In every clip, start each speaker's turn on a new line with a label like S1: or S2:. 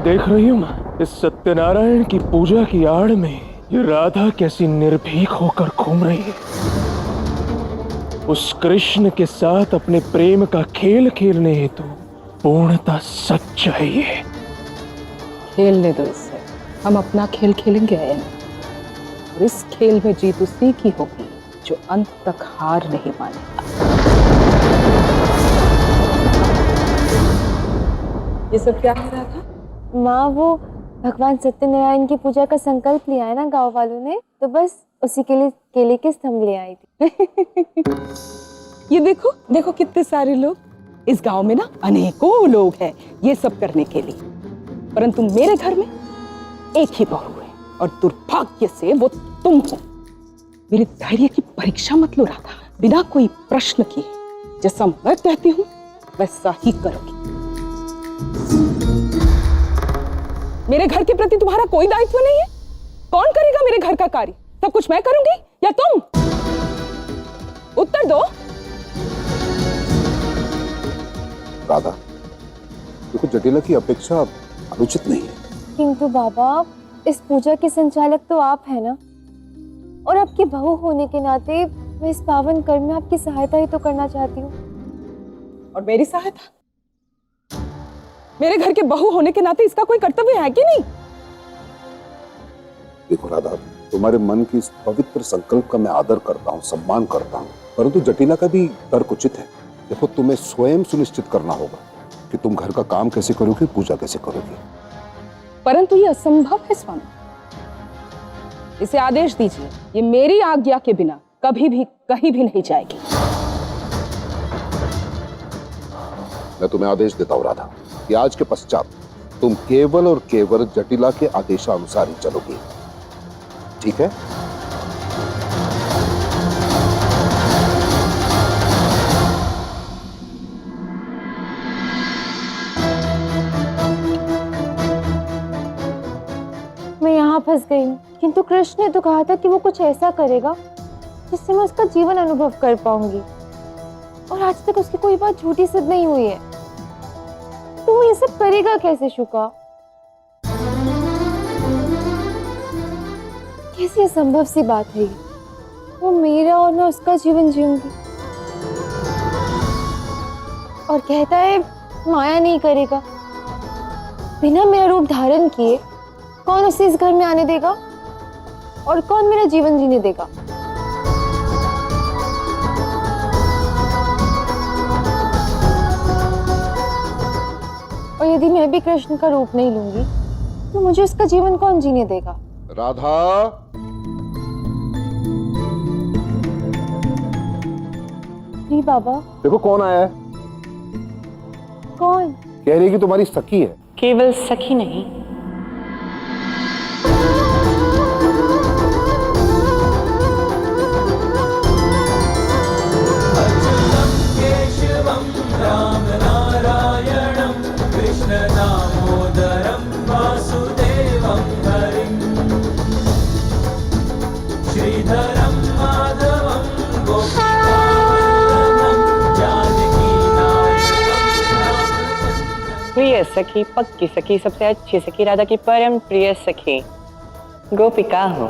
S1: देख रही हूँ ना, इस सत्यनारायण की पूजा की आड़ में ये राधा कैसी निर्भीक होकर घूम रही है। उस कृष्ण के साथ अपने प्रेम का खेल खेलने हेतु पूर्णतः सच चाहिए।
S2: खेलने दो इससे, हम अपना खेल खेलेंगे आयन। और इस खेल में जीत उसी की होगी जो अंत तक हार नहीं मानेगा। ये सब क्या हो रहा था?
S3: माँ, वो भगवान सत्यनारायण की पूजा का संकल्प लिया है ना गांव वालों ने, तो बस उसी के लिए केले के स्तंभ ले आई थी।
S2: ये देखो देखो कितने सारे लोग। इस गांव में ना अनेकों लोग हैं ये सब करने के लिए, परंतु मेरे घर में एक ही बहू है और दुर्भाग्य से वो तुम हो। मेरे धैर्य की परीक्षा मत लो राधा, बिना कोई प्रश्न किए जैसा मैं कहती हूँ वैसा ही करोगी। मेरे घर के प्रति तुम्हारा कोई दायित्व नहीं है? कौन करेगा मेरे घर का कार्य? सब कुछ मैं करूंगी या तुम? उत्तर दो।
S4: राधा, देखो जटिला की अपेक्षा अनुचित नहीं है।
S3: किंतु बाबा, इस पूजा के संचालक तो आप है ना, और आपकी बहू होने के नाते मैं इस पावन कर्म में आपकी सहायता ही तो करना चाहती हूँ।
S2: और मेरी सहायता? मेरे घर के बहू होने के नाते इसका कोई कर्तव्य है कि नहीं?
S4: देखो राधा, तुम्हारे मन की इस पवित्र संकल्प का मैं आदर करता हूँ, सम्मान करता हूँ, परंतु जटिला का भी तर्क उचित है। देखो, तुम्हें स्वयं सुनिश्चित करना होगा कि तुम घर का काम कैसे करोगे, पूजा कैसे करोगे।
S2: परंतु ये असंभव है स्वामी। इसे आदेश दीजिए, ये मेरी आज्ञा के बिना कभी भी कहीं भी नहीं जाएगी।
S4: मैं तुम्हें आदेश देता हूँ राधा कि आज के पश्चात तुम केवल और केवल जटिला के आदेशानुसार ही चलोगी, ठीक है?
S3: मैं यहाँ फंस गई हूँ, किंतु कृष्ण ने तो कहा था कि वो कुछ ऐसा करेगा जिससे मैं उसका जीवन अनुभव कर पाऊंगी, और आज तक उसकी कोई बात झूठी सिद्ध नहीं हुई है। तो वो ये सब करेगा कैसे शुका? कैसी असंभव सी बात है ये। वो मेरा और मैं उसका जीवन जीऊंगी, और कहता है माया नहीं करेगा। बिना मेरा रूप धारण किए कौन उसे इस घर में आने देगा, और कौन मेरा जीवन जीने देगा? और यदि मैं भी कृष्ण का रूप नहीं लूंगी तो मुझे उसका जीवन कौन जीने देगा?
S4: राधा,
S3: जी बाबा।
S4: देखो कौन आया है।
S3: कौन?
S4: कह रही है कि तुम्हारी सखी है।
S5: केवल सखी नहीं, प्रिय सखी, पक्की सखी, सबसे अच्छी सखी, राधा की परम प्रिय सखी, गोपिका हूँ।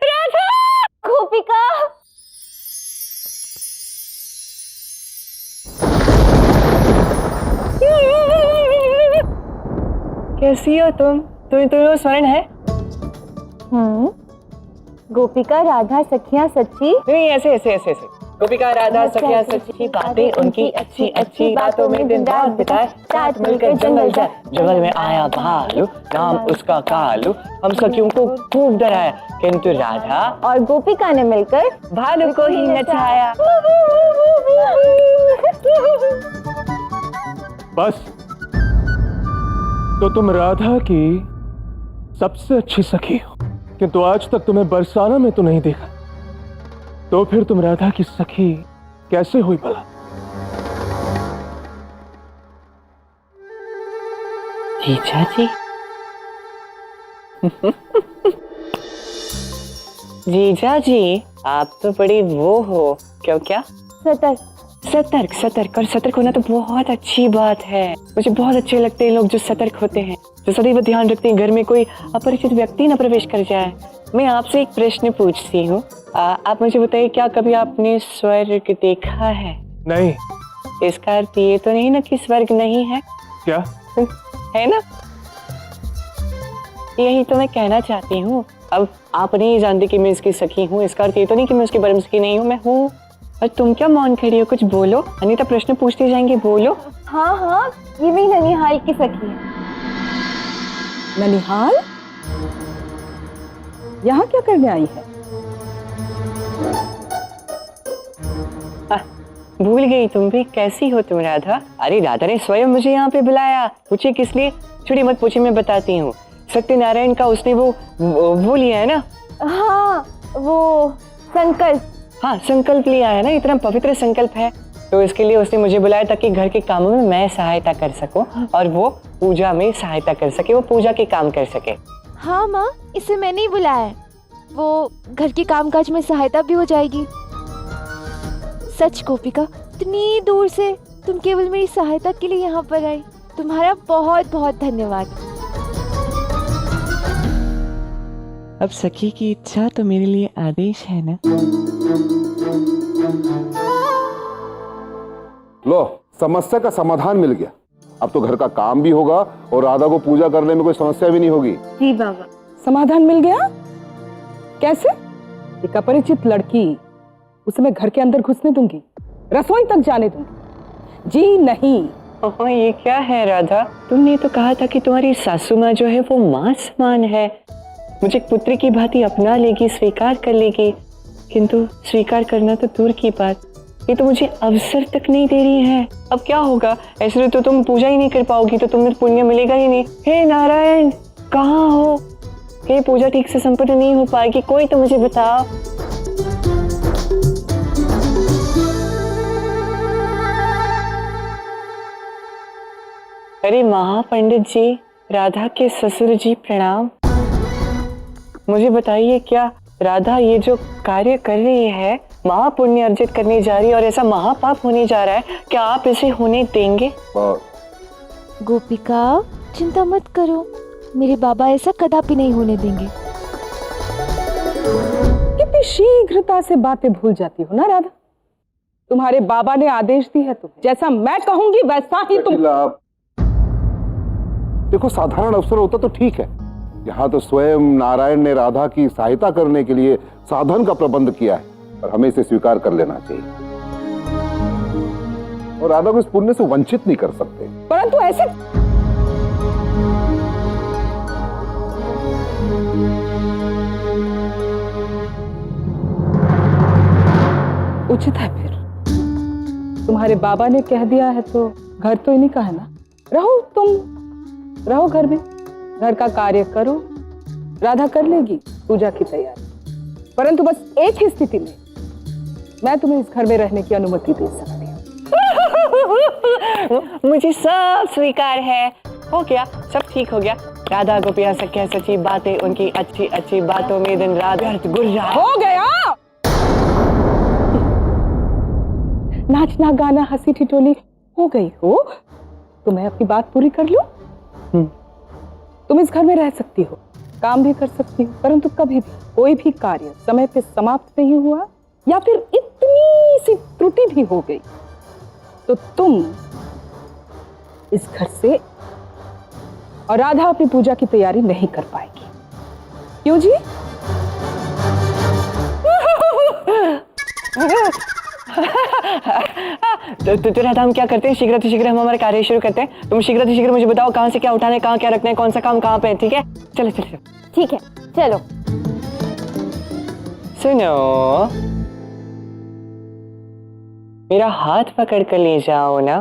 S3: राधा! गोपिका!
S5: कैसी हो तुम? तुम्हें स्मरण है?
S3: गोपिका, राधा, सखियां सच्ची।
S5: नहीं, ऐसे ऐसे ऐसे ऐसे। गोपिका, राधा, सखियां सच्ची, बातें उनकी अच्छी अच्छी, बातों में दिन रात बिताए, साथ मिलकर जंगल जाए। जंगल में आया भालू, नाम उसका कालू, हम सखियों को खूब डराया, किंतु राधा
S3: और गोपिका ने मिलकर
S5: भालू को ही नचाया।
S1: बस, तो तुम राधा की सबसे अच्छी सखी हो, किंतु आज तक तुम्हें बरसाना में तो नहीं देखा। तो फिर तुम राधा की सखी कैसे हुई भला?
S5: जीजा जी जीजा जी आप तो बड़ी वो हो क्यों क्या
S3: सतर्क।
S5: सतर्क सतर्क और सतर्क होना तो बहुत अच्छी बात है। मुझे बहुत अच्छे लगते हैं लोग जो सतर्क होते हैं, जो सदैव ध्यान रखते हैं घर में कोई अपरिचित व्यक्ति न प्रवेश कर जाए। मैं आपसे एक प्रश्न पूछती हूँ, आप मुझे बताइए क्या कभी आपने स्वर्ग देखा है?
S1: नहीं।
S5: इसका अर्थ ये तो नहीं ना कि स्वर्ग नहीं है?
S1: क्या?
S5: है ना? यही तो मैं कहना चाहती हूँ। अब आप नहीं जानते कि मैं इसकी सखी हूँ, इसका अर्थ ये तो नहीं कि मैं उसकी परम सखी नहीं हूँ, मैं हूँ। और तुम क्या मौन खड़ी हो, कुछ बोलो। अनीता प्रश्न पूछते जाएंगे, बोलो।
S3: हाँ हाँ, ये भी ननिहाल की सखी है।
S2: ननिहाल यहाँ क्या करने आई है?
S5: भूल गई तुम भी। कैसी हो तुम राधा? अरे राधा ने स्वयं मुझे यहाँ पे बुलाया। पूछे किस लिए? छोड़ी मत पूछे, मैं बताती हूँ। सत्यनारायण का उसने वो लिया है ना।
S3: हाँ, वो संकल्प।
S5: हाँ, संकल्प लिया है ना, इतना पवित्र संकल्प है, तो इसके लिए उसने मुझे बुलाया ताकि घर के कामों में मैं सहायता कर सकूं और वो पूजा में सहायता कर सके, वो पूजा के काम कर सके।
S3: हाँ माँ, इसे मैंने ही बुलाया है। वो घर के कामकाज में सहायता भी हो जाएगी। सच गोपिका, इतनी दूर से तुम केवल मेरी सहायता के लिए यहाँ पर आई। तुम्हारा बहुत बहुत धन्यवाद।
S5: अब सखी की इच्छा तो मेरे लिए आदेश है ना।
S4: लो, समस्या का समाधान मिल गया। अब तो घर का काम भी होगा और राधा को पूजा करने में कोई समस्या भी नहीं होगी।
S3: जी बाबा।
S2: समाधान मिल गया? कैसे? एक अपरिचित लड़की, उसे मैं घर के अंदर घुसने दूंगी, रसोई तक जाने दूंगी? जी नहीं।
S5: ओह, ये क्या है राधा? तुमने तो कहा था कि तुम्हारी सासू माँ जो है वो माँ समान है, मुझे पुत्री की भांति अपना लेगी, स्वीकार कर लेगी। किंतु स्वीकार करना तो दूर की बात, ये तो मुझे अवसर तक नहीं दे रही है। अब क्या होगा? ऐसे तो तुम पूजा ही नहीं कर पाओगी, तो तुम्हें पुण्य मिलेगा ही नहीं। हे नारायण, कहाँ हो? ये पूजा ठीक से संपन्न नहीं हो पाएगी, कोई तो मुझे बताओ। अरे महापंडित जी, राधा के ससुर जी प्रणाम। मुझे बताइए, क्या राधा ये जो कार्य कर रही है, महापुण्य अर्जित करने जा रही है और ऐसा महापाप होने जा रहा है, क्या आप इसे होने देंगे?
S3: गोपिका, चिंता मत करो, मेरे बाबा ऐसा कदापि नहीं होने देंगे।
S2: कितनी शीघ्रता से बातें भूल जाती हो ना राधा। तुम्हारे बाबा ने आदेश दी है, तुम जैसा मैं कहूंगी वैसा ही तुम।
S4: देखो, साधारण अवसर होता तो ठीक है, यहाँ तो स्वयं नारायण ने राधा की सहायता करने के लिए साधन का प्रबंध किया है और हमें इसे स्वीकार कर लेना चाहिए और राधा को इस पुण्य से वंचित नहीं कर सकते।
S2: परंतु ऐसे उचित है फिर। तुम्हारे बाबा ने कह दिया है तो घर तो इन्हीं का है ना। रहो, तुम रहो घर में, घर का कार्य करो, राधा कर लेगी पूजा की तैयारी। परंतु बस एक ही स्थिति में मैं तुम्हें इस घर में रहने की अनुमति दे सकती हूँ।
S5: मुझे सब स्वीकार है। हो गया, सब ठीक हो गया। राधा गोपियां सख्या सची बातें, उनकी अच्छी अच्छी बातों में दिन रात व्यर्थ गुजरा।
S2: हो गया। नाचना गाना हंसी ठिठोली हो गई हो तो मैं अपनी बात पूरी कर लूं। तुम इस घर में रह सकती हो, काम भी कर सकती हो, परंतु कभी भी कोई भी कार्य समय पे समाप्त नहीं हुआ या फिर इतनी सी त्रुटि भी हो गई तो तुम इस घर से और राधा अपनी पूजा की तैयारी नहीं कर पाएगी। क्यों जी?
S5: तो राधा, हम क्या करते हैं, शीघ्र हम हमारा कार्य शुरू करते हैं। तुम शीघ्र मुझे बताओ कहाँ से क्या उठाना है, कहाँ क्या रखना है, कौन सा काम कहाँ पे है। ठीक है, चलो चलो।
S3: ठीक है, चलो।
S5: सुनो, मेरा हाथ पकड़ कर ले जाओ ना।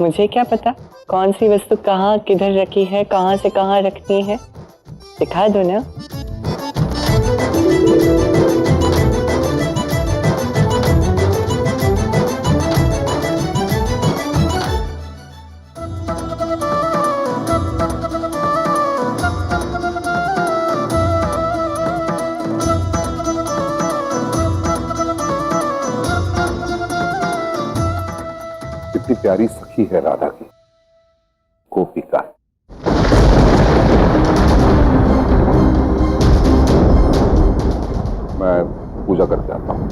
S5: मुझे क्या पता कौन सी वस्तु कहाँ किधर रखी है, कहाँ से कहाँ रखनी है, दिखा दो ना।
S4: प्यारी सखी है राधा की, गोपिका। मैं पूजा करके आता हूं।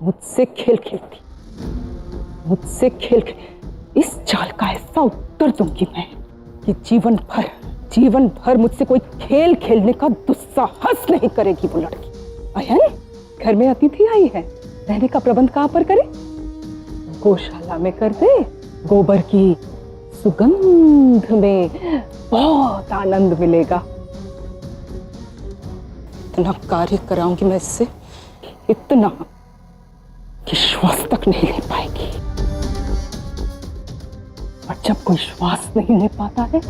S2: मुझसे खेल खेलती, मुझसे खेल खेल इस चाल का ऐसा उत्तर दूंगी मैं कि जीवन भर मुझसे कोई खेल खेलने का दुस्साहस नहीं करेगी वो लड़की। अयन, घर में अतिथि आई है, रहने का प्रबंध कहां पर करे? गौशाला में कर दे। गोबर की सुगंध में बहुत आनंद मिलेगा। इतना कार्य कराऊंगी मैं इससे, इतना कि श्वास तक नहीं ले पाएगी। और जब कोई श्वास नहीं ले पाता है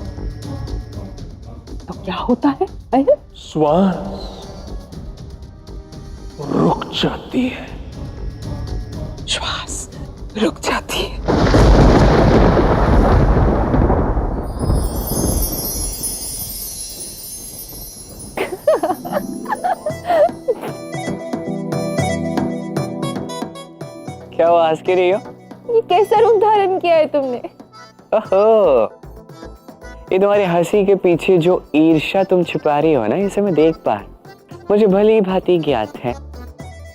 S2: तो क्या होता है?
S1: श्वास रुक जाती है।
S2: श्वास रुक जाती है।
S5: क्या वो हंस के रही हो?
S3: ये कैसा रूप धारण किया है तुमने?
S5: ओहो, ये तुम्हारी हंसी के पीछे जो ईर्ष्या तुम छुपा रही हो ना, इसे मैं देख पा रहा हूं। मुझे भली भांति ज्ञात है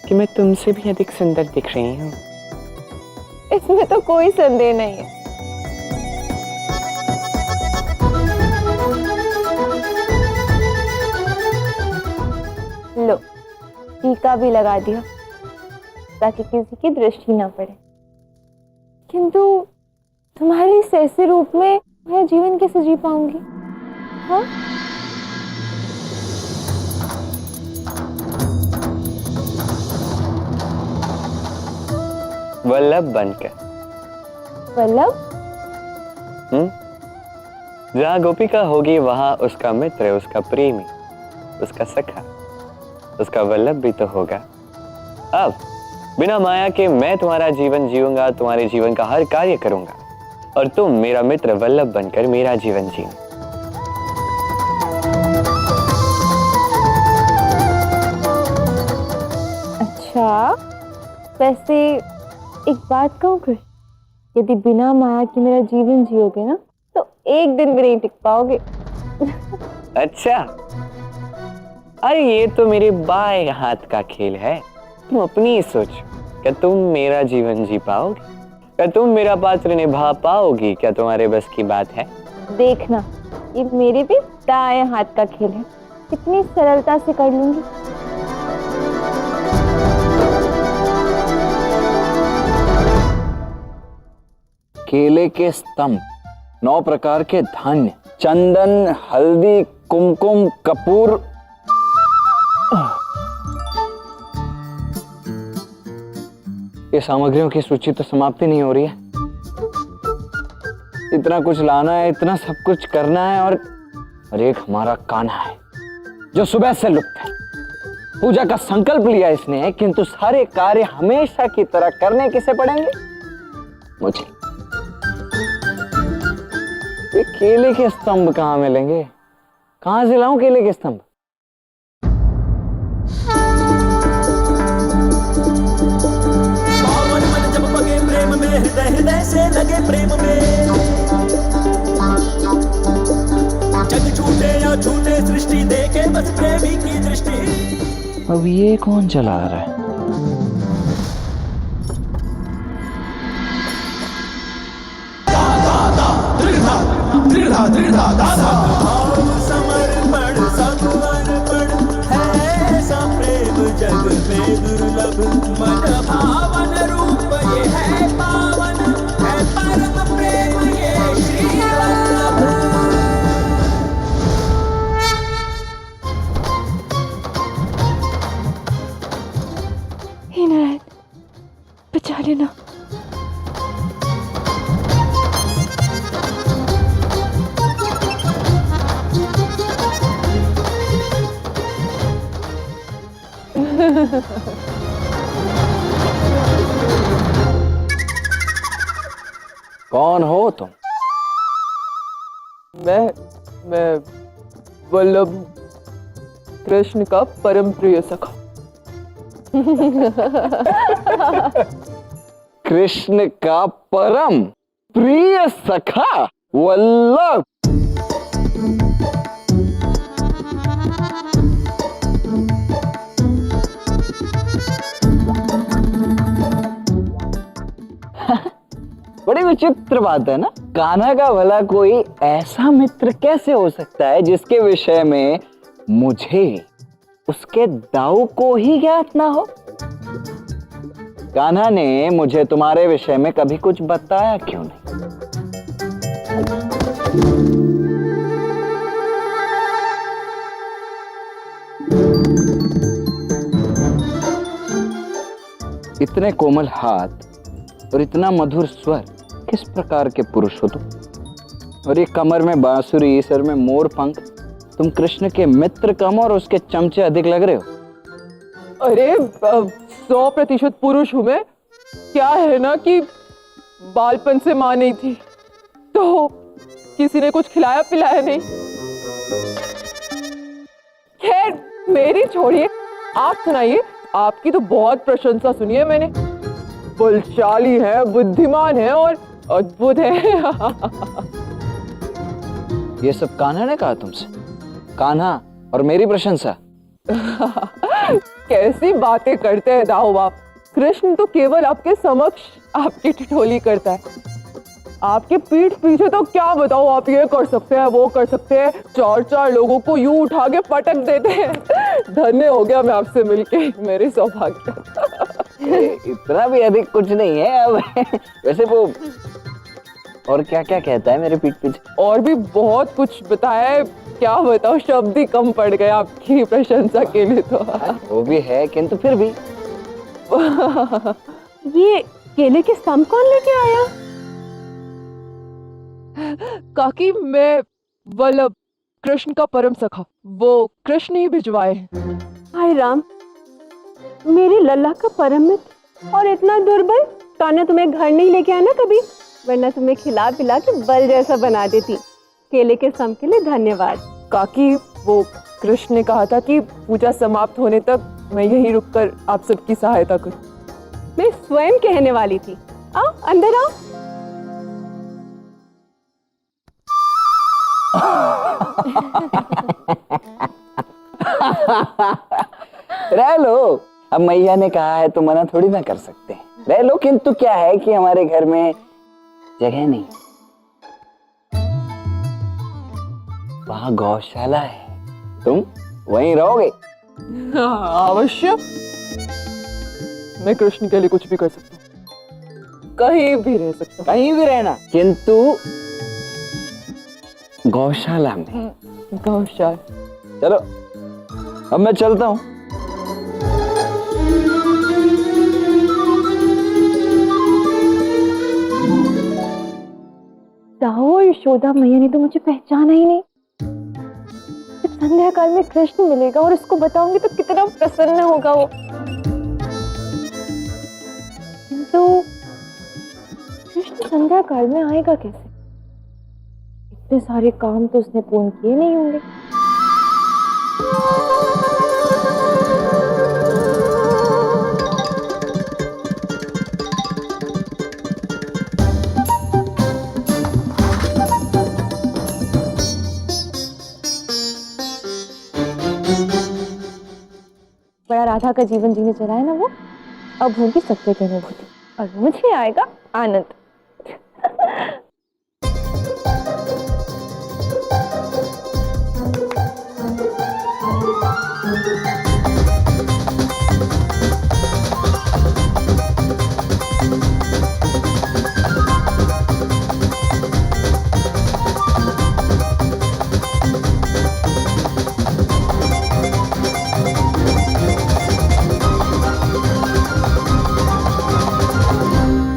S5: कि मैं तुमसे भी अधिक सुंदर दिख रही हूँ।
S3: इसमें तो कोई संदेह नहीं है। लो, टीका भी लगा दिया ताकि किसी की दृष्टि ना पड़े। किंतु तुम्हारे इस ऐसे रूप में मैं जीवन कैसे जी पाऊंगी? हाँ?
S5: वल्लभ बनकर।
S3: वल्लभ?
S5: जहाँ गोपिका होगी वहां उसका मित्र, उसका प्रेमी, उसका सखा, उसका वल्लभ भी तो होगा। अब बिना माया के मैं तुम्हारा जीवन जीऊंगा, तुम्हारे जीवन का हर कार्य करूंगा और तुम मेरा मित्र वल्लभ बनकर मेरा जीवन जीना।
S3: अच्छा, वैसे एक बात कहूँ कृष्ण, यदि बिना माया के मेरा जीवन जियोगे ना तो एक दिन भी नहीं टिक पाओगे।
S5: अच्छा, अरे ये तो मेरे बाएं हाथ का खेल है। तुम अपनी ही सोचो, क्या तुम मेरा जीवन जी पाओगे? क्या तुम मेरा पात्र निभा पाओगी? क्या तुम्हारे बस की बात है?
S3: देखना, ये मेरे भी दाएं हाथ का खेल है, कितनी सरलता से कर लूंगी।
S6: केले के स्तंभ, 9 प्रकार के धान्य, चंदन, हल्दी, कुमकुम, कपूर। ये सामग्रियों की सूची तो समाप्ति नहीं हो रही है। इतना कुछ लाना है, इतना सब कुछ करना है, और एक हमारा कान्हा है जो सुबह से लुप्त है। पूजा का संकल्प लिया इसने, किंतु सारे कार्य हमेशा की तरह करने किसे पड़ेंगे? मुझे। ये केले के स्तंभ कहाँ मिलेंगे? कहाँ से लाऊं केले के स्तंभ?
S7: पावन मन जब पगे प्रेम में, हृदय हृदय से लगे प्रेम में। जग छूटे या छूटे सृष्टि, देखे बस प्रेमी की दृष्टि।
S6: अब ये कौन चला रहा है?
S7: समर्पण समर्पण है ऐसा प्रेम जग में दुर्लभ। मन भावन रूप ये है पावन, है परम प्रेम ये श्री वल्लभ।
S3: हे नारायण, बचा लेना।
S6: कौन हो तुम?
S1: मैं वल्लभ, कृष्ण का परम प्रिय सखा।
S6: कृष्ण का परम प्रिय सखा वल्लभ। बड़ी विचित्र बात है ना, कान्हा का भला कोई ऐसा मित्र कैसे हो सकता है जिसके विषय में मुझे उसके दाऊ को ही ज्ञात ना हो। कान्हा ने मुझे तुम्हारे विषय में कभी कुछ बताया क्यों नहीं? इतने कोमल हाथ और इतना मधुर स्वर, किस प्रकार के पुरुष हो तुम? और ये कमर में बांसुरी, सर में मोर पंख, तुम कृष्ण के मित्र कम और उसके चमचे अधिक लग रहे हो।
S2: अरे 100% पुरुष हूं मैं। क्या है ना कि बालपन से मां नहीं थी तो किसी ने कुछ खिलाया पिलाया नहीं। खैर मेरी छोड़िए, आप सुनाइए। आपकी तो बहुत प्रशंसा सुनी है मैंने। बलशाली है, बुद्धिमान है और अद्भुत है।
S6: ये सब कान्हा ने कहा तुमसे? कान्हा और मेरी प्रशंसा?
S2: कैसी बातें करते हैं दाऊ बाप। कृष्ण तो केवल आपके समक्ष आपकी ठिठोली करता है। आपके पीठ पीछे तो क्या बताओ, आप ये कर सकते हैं, वो कर सकते हैं, 4-4 लोगों को यूं उठा के पटक देते हैं। धन्य हो गया मैं आपसे मिलके, मेरे सौभाग्य।
S6: इतना भी अधिक कुछ नहीं है अब। वैसे वो और क्या क्या कहता है मेरे पीठ पीछे?
S2: और भी बहुत कुछ बताया है, क्या बताओ, शब्द ही कम पड़ गए आपकी प्रशंसा के लिए तो।
S6: वो भी है, किंतु फिर भी।
S2: ये केले के स्तंभ कौन लेके आया? काकी मैं वल्लभ, कृष्ण का परम सखा, वो कृष्ण ही भिजवाए हैं।
S8: हाय राम, मेरे लल्ला का परम मित्र और इतना दुर्बल। कान्हा तुम्हें घर नहीं लेके आना कभी, वरना तुम्हें खिला पिला के बल जैसा बना देती। केले के सम के लिए धन्यवाद।
S2: काकी वो कृष्ण ने कहा था कि पूजा समाप्त होने तक मैं यहीं रुककर आप सबकी सहायता करूं।
S8: मैं स्वयं कहने वाली थी। आओ अंदर आओ।
S6: रह लो, अब मैया ने कहा है तो मना थोड़ी ना कर सकते हैं। रह लो, किंतु क्या है कि हमारे घर में जगह नहीं, वहां गौशाला है, तुम वहीं रहोगे।
S2: अवश्य, मैं कृष्ण के लिए कुछ भी कर सकता हूँ, कहीं भी रह सकता हूँ।
S6: कहीं भी रहना, किंतु गौशाला में।
S2: गौशाला।
S6: चलो अब मैं चलता हूँ।
S3: दाऊ और यशोदा मैया ने तो मुझे पहचाना ही नहीं। जब संध्या काल में कृष्ण मिलेगा और उसको बताऊंगी तो कितना प्रसन्न होगा वो। किंतु कृष्ण संध्या काल में आएगा कैसे? इतने सारे काम तो उसने पूर्ण किए नहीं होंगे। बड़ा राधा का जीवन जीने चला है ना वो, अब होगी सत्य की अनुभूति और मुझे आएगा आनंद।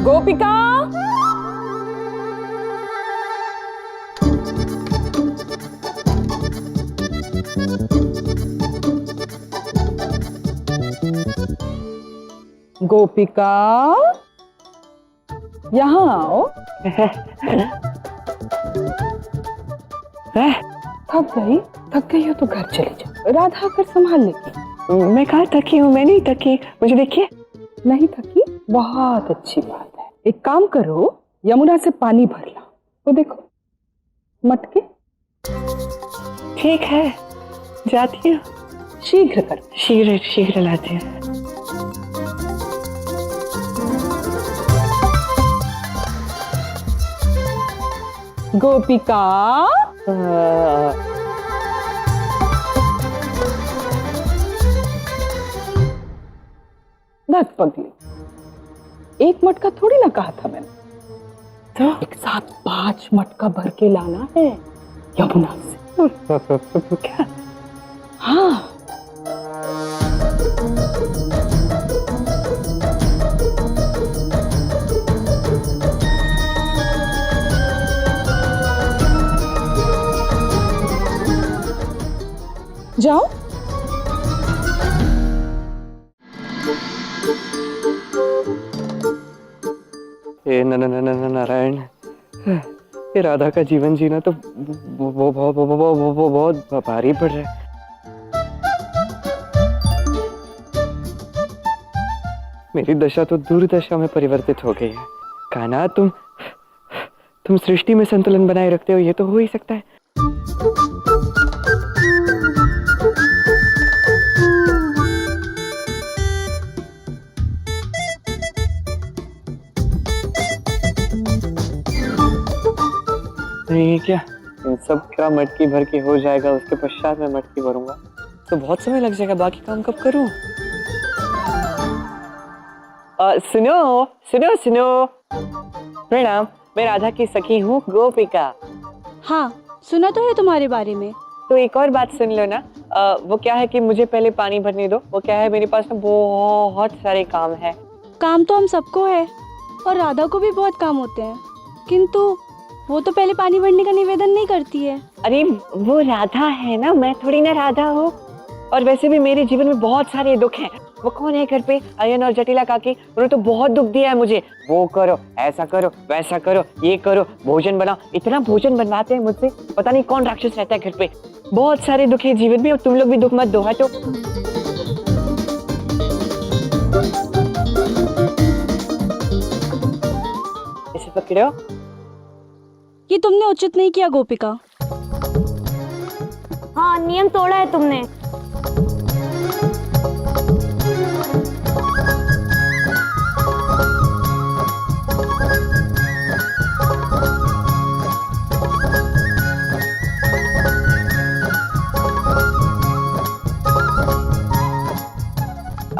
S2: गोपिका, गोपिका यहाँ आओ। थक गई हो तो घर चले जाओ, राधा आकर संभाल लेगी।
S5: मैं कहाँ थकी हूँ? मैं नहीं थकी, मुझे देखिए।
S2: नहीं थकी? बहुत अच्छी बात है। एक काम करो, यमुना से पानी भर ला। तो देखो मटके।
S5: ठीक है, जाती हूँ।
S2: शीघ्र कर।
S5: शीघ्र शीघ्र लाती हूँ।
S2: गोपिका, बस पगली, एक मटका थोड़ी ना कहा था मैंने,
S5: तो
S2: एक साथ 5 मटका भर के लाना है यमुना से।
S5: क्या?
S2: हाँ, जाओ।
S1: हे नारायण, ये राधा का जीवन जीना तो वो बहुत भारी पड़ रहा है। मेरी दशा तो दुर्दशा में परिवर्तित हो गई है। कान्हा, तुम सृष्टि में संतुलन बनाए रखते हो, ये तो हो ही सकता है। नहीं क्या इन सब का मटकी भर के हो जाएगा, उसके पश्चात मैं मटकी भरूंगा तो बहुत समय लग जाएगा। बाकी काम कब करूं? सुनो सुनो सुनो, प्रणाम, मैं राधा की सखी हूँ गोपिका।
S9: हाँ, सुना तो है तुम्हारे बारे में।
S5: तो एक और बात सुन लो ना। वो क्या है कि मुझे पहले पानी भरने दो। वो क्या है, मेरे पास ना बहुत सारे काम है।
S9: काम तो हम सबको है और राधा को भी बहुत काम होते हैं, किंतु वो तो पहले पानी भरने का निवेदन नहीं करती है।
S5: अरे वो राधा है ना, मैं थोड़ी ना राधा हूँ। और वैसे भी मेरे जीवन में बहुत सारे दुख हैं। वो कौन है घर पे? अयन और जटिला काकी, उन्होंने तो बहुत दुख दिया है मुझे। वो करो, ऐसा करो, वैसा करो, ये करो, भोजन बनाओ। इतना भोजन बनवाते हैं मुझसे, पता नहीं कौन राक्षस रहता है घर पे। बहुत सारे दुख है जीवन में, और तुम लोग भी दुख मत दो। हटो। इसे पकड़ो।
S9: ये तुमने उचित नहीं किया गोपिका।
S3: हाँ, नियम तोड़ा है तुमने।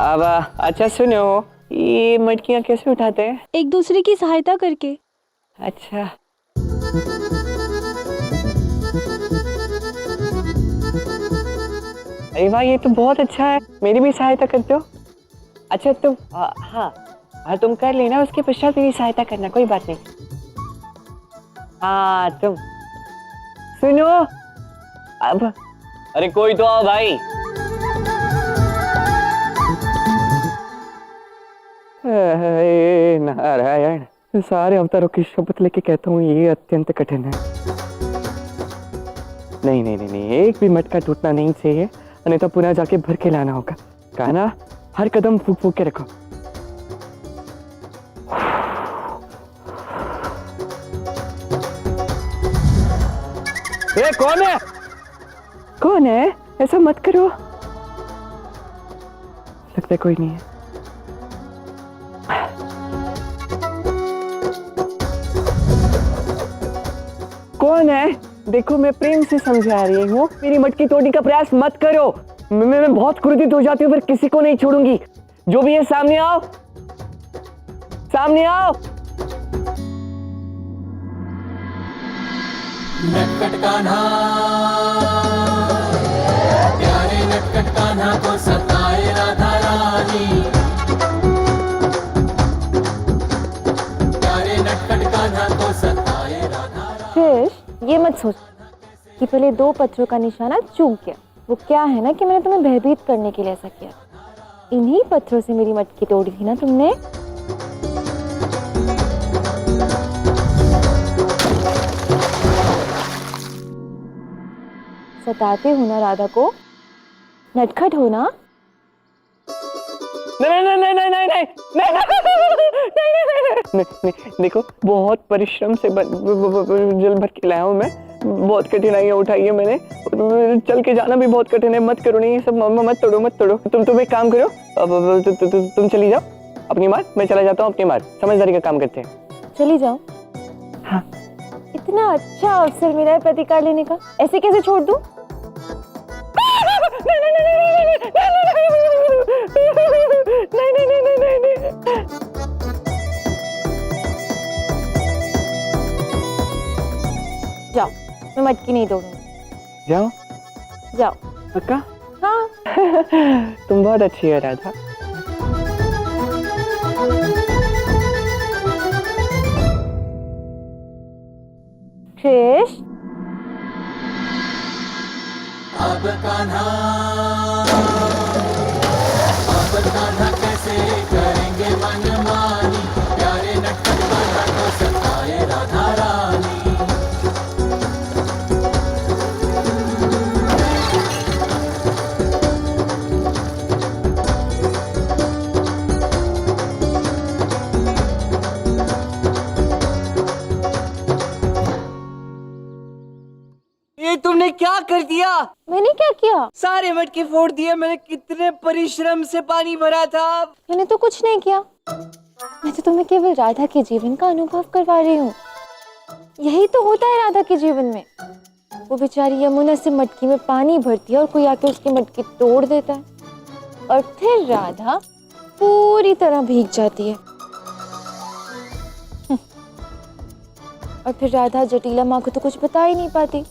S5: अब अच्छा सुनो, ये मटकियाँ कैसे उठाते हैं?
S9: एक दूसरे की सहायता करके।
S5: अच्छा, अरे वाह, ये तो बहुत अच्छा है। मेरी भी सहायता करते हो? अच्छा तुम हाँ तुम कर लेना, उसके पश्चात मेरी सहायता करना, कोई बात नहीं। हाँ तुम सुनो अब। अरे कोई तो आओ भाई।
S1: नारायण, सारे अवतारों की शपथ लेके कहता हूँ ये अत्यंत कठिन है। नहीं नहीं नहीं नहीं, एक भी मटका टूटना नहीं चाहिए, नहीं तो पुनः जाके भर के लाना होगा। कान्हा, हर कदम फूक फूक के रखो। ये कौन है? कौन है? ऐसा मत करो। लगता है कोई नहीं है। कौन है? देखो, मैं प्रेम से समझा रही हूँ, मेरी मटकी तोड़ने का प्रयास मत करो। मैं बहुत क्रोधित हो जाती हूँ, फिर किसी को नहीं छोड़ूंगी। जो भी है सामने आओ, सामने आओ।
S7: नटखट कान्हा, प्यारे नटखट कान्हा को सताए राधा रानी। प्यारे नटखट कान्हा को सताए राधा रानी।
S3: फिर ये मत सोच कि पहले 2 पत्थरों का निशाना चूक गया। वो क्या है ना कि मैंने तुम्हें भयभीत करने के लिए ऐसा किया। इन्हीं पत्थरों से मेरी मटकी तोड़ी थी ना तुमने। सताते हो ना राधा को, नटखट हो ना।
S5: नहीं नहीं नहीं नहीं नहीं नहीं, देखो बहुत परिश्रम से जल भर के लाया हूँ मैं, बहुत कठिनाइयाँ उठाई है मैंने, चल के जाना भी बहुत कठिन है। मत करो नहीं ये सब, मत तोड़ो। तुम एक काम करो, तुम चली जाओ अपनी मार, मैं चला जाता हूँ अपनी मार। समझदारी का काम करते हैं।
S3: चली जाओ?
S5: हाँ।
S3: इतना अच्छा अवसर मिला है प्रतिकार लेने का, ऐसे कैसे छोड़ दूं? नहीं। जाओ, मैं मटकी नहीं तोड़ूंगी। जाओ।
S5: पक्का?
S3: हाँ।
S5: तुम बहुत अच्छी है राधा।
S3: कृष्ण,
S7: अब कान्हा कैसे करेंगे मनमानी, प्यारे नटखट कान्हा को सताए राधा रानी।
S5: ये तुमने क्या कर दिया?
S3: मैंने क्या किया?
S5: सारे मटके फोड़ दिए मैंने, कितने परिश्रम से पानी भरा था।
S3: मैंने तो कुछ नहीं किया, मैं तो तुम्हें केवल राधा के जीवन का अनुभव करवा रही हूँ। यही तो होता है राधा के जीवन में। वो बेचारी यमुना से मटकी में पानी भरती है और कोई आके उसकी मटकी तोड़ देता है, और फिर राधा पूरी तरह भीग जाती है। और फिर राधा जटिला माँ को तो कुछ बता ही नहीं पाती,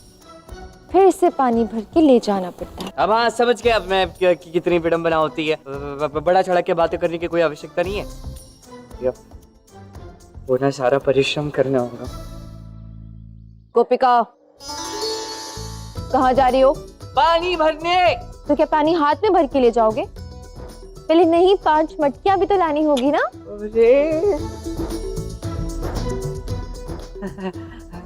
S3: फिर से पानी भर के ले जाना पड़ता है।
S5: अब हाँ समझ गया अब मैं कितनी विडंबना होती है। बड़ा चढ़ा के बातें करने की कोई आवश्यकता नहीं है। वो ना सारा परिश्रम करना होगा।
S3: गोपिका, कहाँ जा रही हो?
S5: पानी भरने।
S3: तो क्या पानी हाथ में भर के ले जाओगे? पहले नहीं, 5 मटकियां भी तो लानी होगी ना।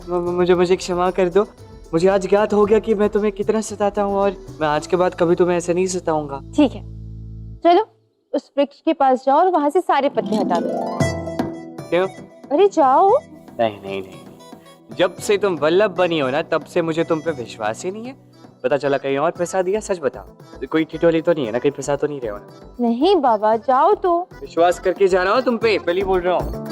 S5: मुझे क्षमा कर दो। मुझे आज ज्ञात हो गया कि मैं तुम्हें कितना सताता हूँ, और मैं आज के बाद कभी तुम्हें ऐसे नहीं सताऊंगा।
S3: ठीक है, चलो उस वृक्ष के पास जाओ और वहां से सारे पत्ते हटा दो।
S5: क्यों?
S3: अरे जाओ।
S5: नहीं। जब से तुम वल्लभ बनी हो ना, तब से मुझे तुम पे विश्वास ही नहीं है। पता चला कहीं और फंसा दिया। सच बताओ, कोई ठिठोली तो नहीं है ना? कहीं फंसा तो नहीं रहे हो ना?
S3: नहीं बाबा, जाओ तो।
S5: विश्वास करके जा रहा हूँ तुम पे, पहले बोल रहा हूँ।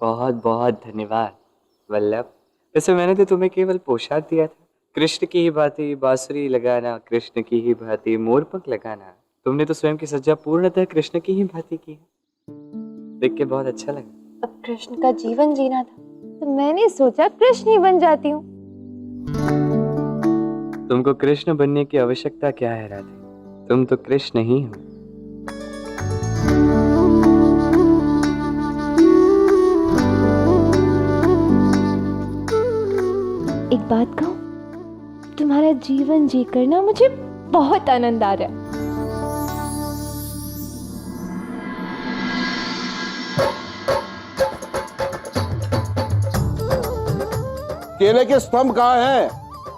S5: बहुत बहुत धन्यवाद वल्लभ। वैसे मैंने तो तुम्हें केवल पोशाक दिया था, कृष्ण की ही भांति बांसुरी लगाना, कृष्ण की ही भांति मोरपंख लगाना। तुमने तो स्वयं की सज्जा पूर्णतः कृष्ण की ही भांति की है। देख के बहुत अच्छा लगा।
S3: अब कृष्ण का जीवन जीना था तो मैंने सोचा कृष्ण ही बन जाती हूँ।
S5: तुमको कृष्ण बनने की आवश्यकता क्या है राधे? तुम तो कृष्ण ही हो।
S3: एक बात कहूं, तुम्हारा जीवन जीकर ना मुझे बहुत आनंद आ रहा है।
S4: केले के स्तंभ कहाँ हैं?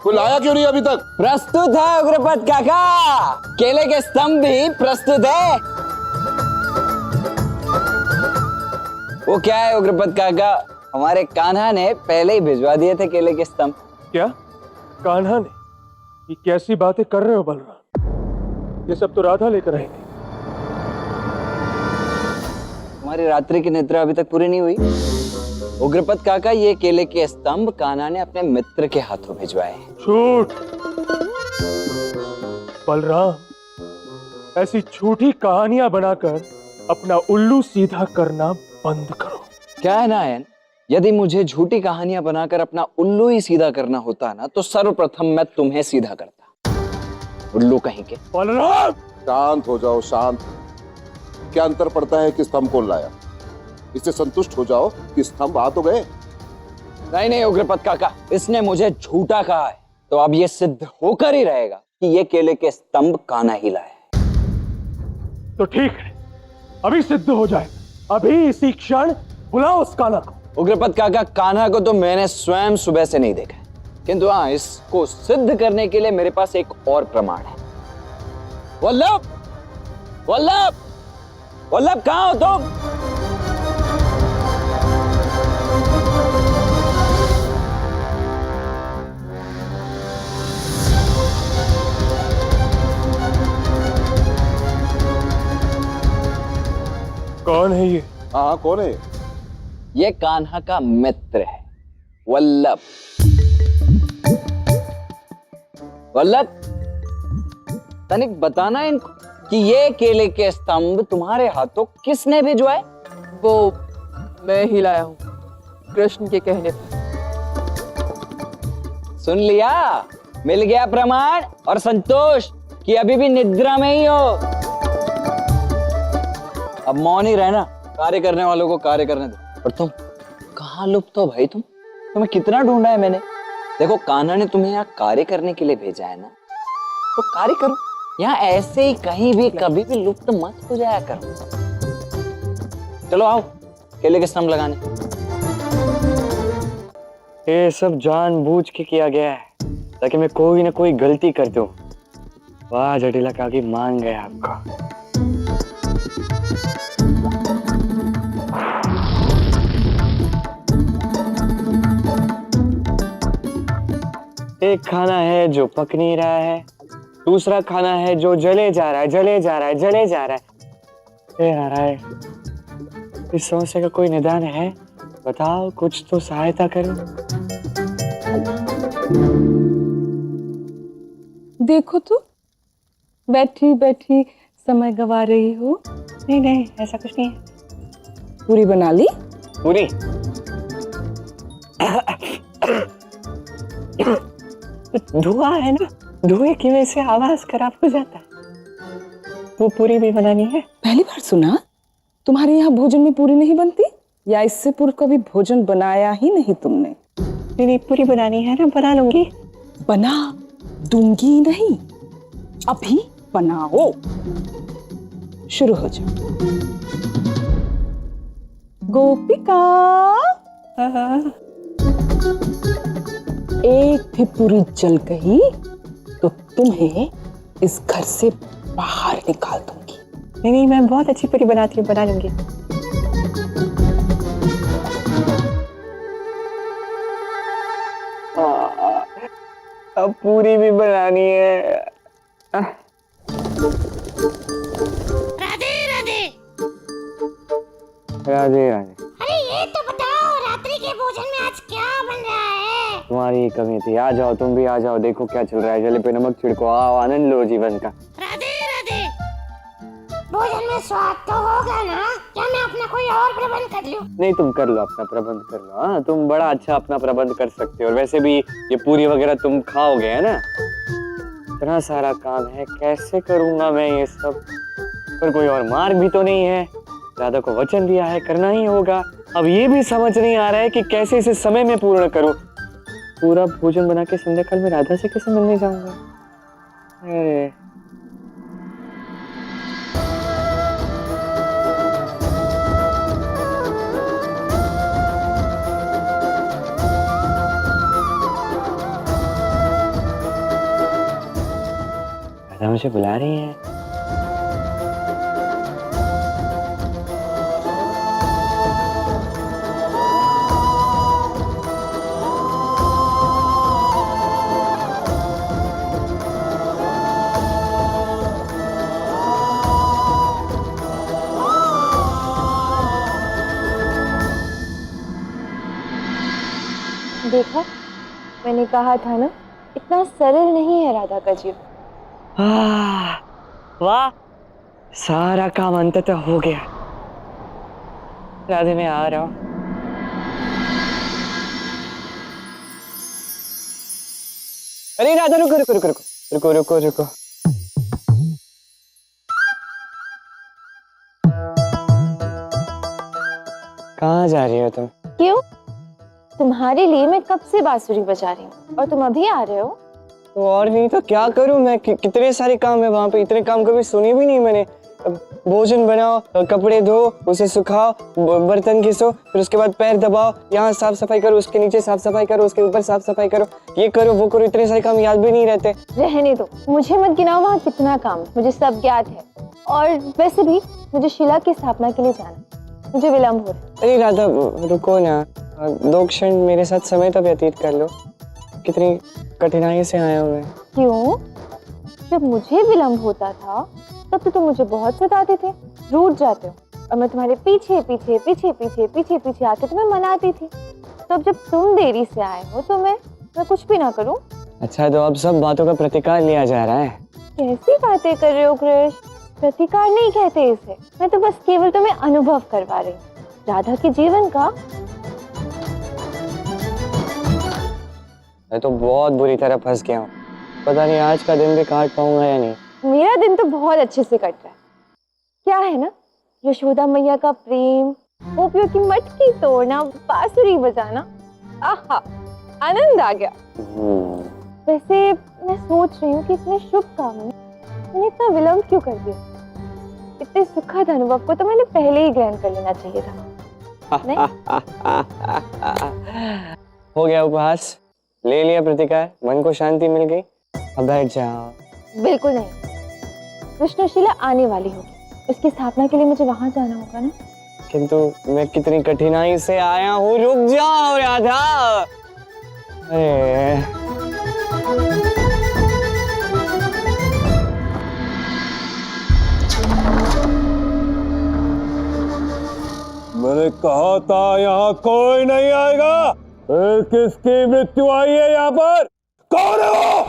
S4: कोई लाया क्यों नहीं अभी तक?
S6: प्रस्तुत है उग्रपद काका, केले के स्तंभ भी प्रस्तुत है। वो क्या है उग्रपद काका, हमारे कान्हा ने पहले ही भिजवा दिए थे केले के स्तंभ।
S1: क्या कान्हा ने? ये कैसी बातें कर रहे हो बलराम? ये सब तो राधा लेकर आई थी।
S6: हमारी रात्रि की निद्रा अभी तक पूरी नहीं हुई। उग्रपद काका, ये केले के स्तंभ कान्हा ने अपने मित्र के हाथों भिजवाए हैं।
S1: झूठ बलराम, ऐसी झूठी कहानियां बनाकर अपना उल्लू सीधा करना बंद करो।
S6: क्या है नायन, यदि मुझे झूठी कहानियां बनाकर अपना उल्लू ही सीधा करना होता ना, तो सर्वप्रथम मैं तुम्हें सीधा करता, उल्लू कहीं के।
S1: बलराम!
S4: शांत हो जाओ, शांत। क्या अंतर पड़ता है कि स्तंभ कौन लाया? इससे संतुष्ट हो जाओ कि स्तंभ आ तो गए।
S6: नहीं उग्रपद काका, इसने मुझे झूठा कहा है तो अब ये सिद्ध होकर ही रहेगा कि ये केले के स्तंभ कान्हा ही लाया है।
S1: तो ठीक है, अभी सिद्ध हो जाए। अभी इसी क्षण बुलाओ उस कान्हा को।
S6: उग्रपद काका, कान्हा को तो मैंने स्वयं सुबह से नहीं देखा है, किंतु हाँ, इसको सिद्ध करने के लिए मेरे पास एक और प्रमाण है। वल्लभ, वल्लभ, वल्लभ, कहाँ हो तुम?
S1: कौन है ये?
S4: हाँ, कौन है?
S6: ये कान्हा का मित्र है, वल्लभ। वल्लभ, तनिक बताना इनको कि ये केले के स्तंभ तुम्हारे हाथों किसने भिजवाए?
S5: वो मैं ही लाया हूँ, कृष्ण के कहने पर।
S6: सुन लिया, मिल गया प्रमाण और संतोष कि अभी भी निद्रा में ही हो। अब मौन ही रहना, कार्य करने वालों को कार्य करने दो। और तुम कहाँ लुप्त हो भाई? तुम्हें कितना ढूंढा है मैंने। देखो, कान्हा ने तुम्हें यहाँ कार्य करने के लिए भेजा है ना, तो कार्य करो। यहाँ ऐसे ही कहीं भी कभी भी लुप्त मत हो जाया करो। चलो आओ, केले के स्तंभ लगाने।
S10: ये सब जानबूझ के किया गया है ताकि मैं कोई ना कोई गलती कर दूं। वाह जटिला काकी, मान गए आपका। एक खाना है जो पक नहीं रहा है, दूसरा खाना है जो जले जा रहा है, जले जा रहा है, जले जा रहा है। हे नारायण, इस समस्या का कोई निदान है? बताओ, कुछ तो सहायता करो।
S2: देखो तो, बैठी बैठी समय गवा रही हो।
S10: नहीं नहीं, ऐसा कुछ नहीं है।
S2: पूरी बना ली?
S10: पूरी? धुआं है ना, धुएं की वजह से आवाज खराब हो जाता है। वो पूरी भी बनानी है।
S2: पहली बार सुना। तुम्हारे यहाँ भोजन में पूरी नहीं बनती, या इससे पूर्व कभी भोजन बनाया ही नहीं तुमने?
S10: नहीं, पूरी बनानी है ना, बना लूंगी।
S2: बना दूंगी नहीं, अभी बनाओ। शुरू हो जाओ। गोपिका, एक भी पूरी जल गई तो तुम्हें इस घर से बाहर निकाल दूंगी।
S10: नहीं नहीं, मैं बहुत अच्छी पूरी बनाती हूँ, बना लूंगी। अब पूरी भी बनानी है।
S11: राधे राधे।
S10: राधे राधे।
S11: अरे ये तो बताओ, रात्रि के भोजन में आज क्या बन रहा है?
S10: तुम्हारी ही कमी थी। आ जाओ, तुम भी आ जाओ, देखो क्या चल रहा है। जले पे नमक छिड़को, आओ, आनंद लो जीवन का।
S11: राधे राधे। भोजन में स्वाद तो होगा ना? क्या मैं अपना कोई और प्रबंध कर लूं?
S10: नहीं, तुम कर लो, अपना प्रबंध कर लो। हाँ, तुम बड़ा अच्छा अपना प्रबंध कर सकते हो। और वैसे भी ये पूरी वगैरह तुम खाओगे, है ना? इतना सारा काम है, कैसे करूंगा मैं ये सब? पर कोई और मार्ग भी तो नहीं है। राधा को वचन दिया है, करना ही होगा। अब ये भी समझ नहीं आ रहा है कि कैसे इसे समय में पूर्ण करूं। पूरा भोजन बना के संध्याकाल में राधा से कैसे मिलने जाऊंगा? अरे राधा मुझे बुला रही है।
S3: देखा, मैंने कहा था ना, इतना सरल नहीं है राधा का जीवन।
S10: वाह, सारा काम अंततः हो गया। राधे, मैं आ रहा हूं। अरे राधा, रुको रुको रुको रुको रुको रुको रुको। कहाँ जा रही हो तुम?
S3: क्यों? तुम्हारे लिए मैं कब से बांसुरी बजा रही हूँ और तुम अभी आ रहे हो?
S10: तो और नहीं तो क्या करूं मैं? कितने सारे काम है वहां पे, इतने काम कभी सुने भी नहीं मैंने। भोजन बनाओ, कपड़े धो, उसे सुखाओ, बर्तन घिसो, फिर उसके बाद पैर दबाओ, यहाँ साफ सफाई करो, उसके नीचे साफ सफाई करो, उसके ऊपर साफ सफाई करो, ये करो वो करो, इतने सारे काम याद भी नहीं रहते।
S3: रहने दो, मुझे मत गिनाओ वहाँ कितना काम है, मुझे सब ज्ञात है। और वैसे भी मुझे शिला की स्थापना के लिए जाना, मुझे विलम्ब हो रहा है।
S10: अरे राधा रुको ना, 2 क्षण मेरे साथ समय तो व्यतीत कर लो। कितनी कठिनाई से आए हुए।
S3: क्यों? जब मुझे विलम्ब होता था तब तो तुम मुझे बहुत सताते थे, रूठ जाते हो, और मैं तुम्हारे पीछे पीछे पीछे पीछे पीछे पीछे आके तुम्हें मनाती थी। तो अब जब तुम देरी से आए हो तो मैं कुछ भी ना करूं?
S10: अच्छा, तो अब सब बातों का प्रतिकार लिया जा रहा है।
S3: कैसी बातें कर रहे हो कृष्ण? प्रतिकार नहीं कहते इसे, मैं तो बस केवल तुम्हें अनुभव करवा रही हूँ राधा के जीवन का।
S10: मैं तो बहुत बुरी तरह फंस गया हूँ, पता नहीं आज का दिन भी काट पाऊंगा या नहीं।
S3: मेरा दिन तो बहुत अच्छे से कट रहा है। क्या है ना, यशोदा मैया का प्रेम, गोपियों की मटकी तोड़ना, बांसुरी बजाना, आहा आनंद आ गया। वैसे मैं सोच रही हूँ कि इतने शुभ काम में मैंने इतना विलम्ब क्यों कर दिया? इतने सुखद अनुभव को तो मैंने पहले ही ग्रहण कर लेना चाहिए था। नहीं?
S10: हो गया उपहास, ले लिया प्रतिकार, मन को शांति मिल गई, अब बैठ जाओ।
S3: बिल्कुल नहीं, कृष्णशिला आने वाली होगी, उसकी स्थापना के लिए मुझे वहां जाना होगा ना।
S10: किंतु मैं कितनी कठिनाई से आया हूँ, रुक जाओ राधा। अरे
S1: मैंने कहा था यहाँ कोई नहीं आएगा, फिर किसकी मृत्यु आई है यहाँ पर? कौन है वो?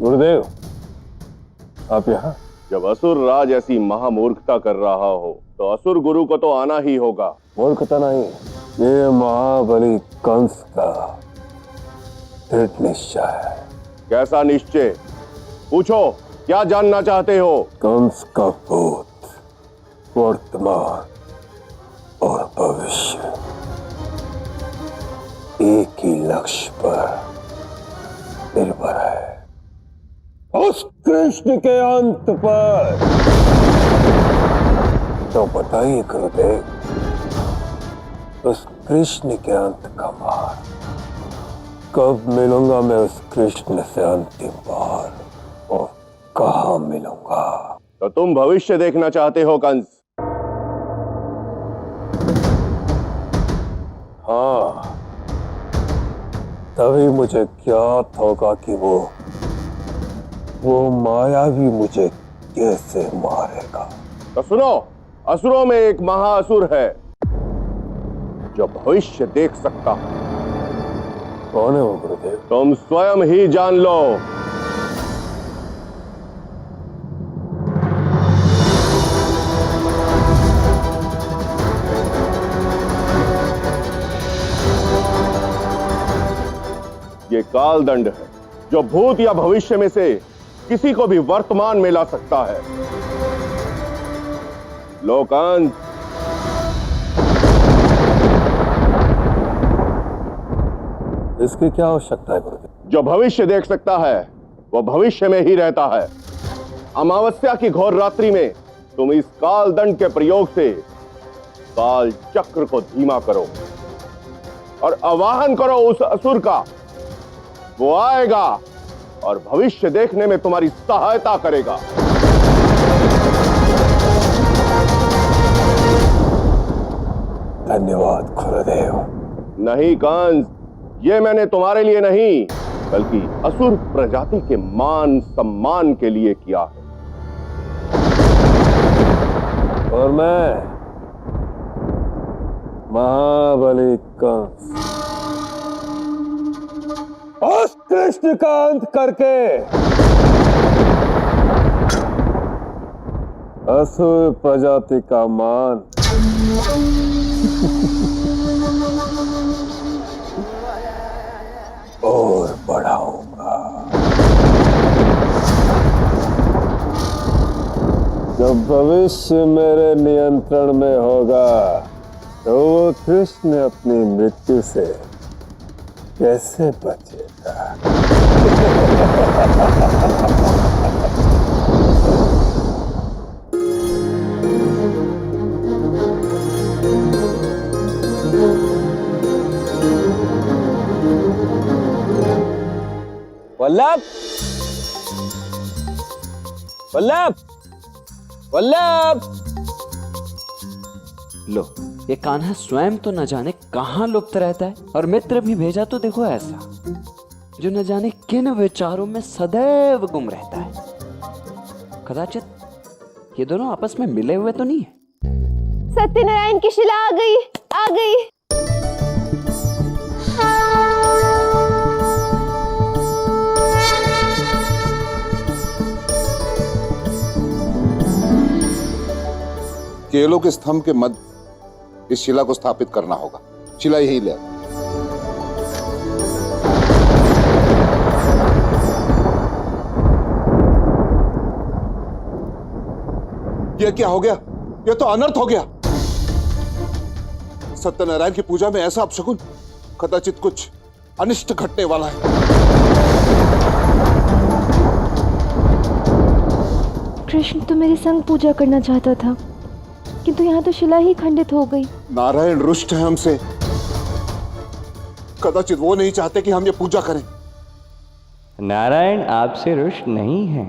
S1: गुरुदेव, आप यहाँ?
S12: जब असुर राज ऐसी महामूर्खता कर रहा हो तो असुर गुरु को तो आना ही होगा।
S1: मूर्खता नहीं, ये महाबली कंस का दृढ़ निश्चय है।
S12: कैसा निश्चय? पूछो, क्या जानना चाहते हो?
S1: कंस का भूत, वर्तमान और भविष्य एक ही लक्ष्य पर निर्भर है, उस कृष्ण के अंत पर। तो बताइए गुरुदेव, उस कृष्ण के अंत का मार्ग कब मिलूंगा मैं उस कृष्ण से अंतिम बार, और कहाँ मिलूंगा?
S12: तो तुम भविष्य देखना चाहते हो कंस?
S1: हाँ, तभी मुझे ज्ञात होगा कि वो मायावी मुझे कैसे मारेगा।
S12: तो सुनो, असुरों में एक महाअसुर है जो भविष्य देख सकता है।
S1: कौन है वो गुरुदेव?
S12: तुम स्वयं ही जान लो। ये कालदंड है जो भूत या भविष्य में से किसी को भी वर्तमान में ला सकता है। लोकांत,
S1: इसकी क्या आवश्यकता है गुरुदेव?
S12: जो भविष्य देख सकता है वो भविष्य में ही रहता है। अमावस्या की घोर रात्रि में तुम इस काल दंड के प्रयोग से काल चक्र को धीमा करो और आवाहन करो उस असुर का। वो आएगा और भविष्य देखने में तुम्हारी सहायता करेगा।
S1: धन्यवाद गुरुदेव।
S12: नहीं कंस, ये मैंने तुम्हारे लिए नहीं बल्कि असुर प्रजाति के मान सम्मान के लिए किया है।
S1: और मैं महाबली कंस उस कृष्ण का अंत करके असुर प्रजाति का मान और बढ़ाऊंगा। जब भविष्य मेरे नियंत्रण में होगा तो वो कृष्ण अपनी मृत्यु से कैसे बचेगा?
S6: वल्लभ, वल्लभ, वल्लभ। लो, ये कान्हा स्वयं तो न जाने कहां लुप्त रहता है, और मित्र भी भेजा तो देखो ऐसा, जो न जाने किन विचारों में सदैव गुम रहता है। कदाचित ये दोनों आपस में मिले हुए तो नहीं है।
S3: सत्यनारायण की शिला आ गई, आ गई।
S4: केलों के स्तंभ के मध्य इस शिला को स्थापित करना होगा। शिला यही ले। यह क्या हो गया? यह तो अनर्थ हो गया। सत्यनारायण की पूजा में ऐसा अपशकुन, कदाचित कुछ अनिष्ट घटने वाला है।
S3: कृष्ण तो मेरे संग पूजा करना चाहता था, किंतु यहाँ तो शिला ही खंडित हो गई।
S4: नारायण रुष्ट है हमसे। कदाचित वो नहीं चाहते कि हम ये पूजा करें।
S10: नारायण आपसे रुष्ट नहीं है।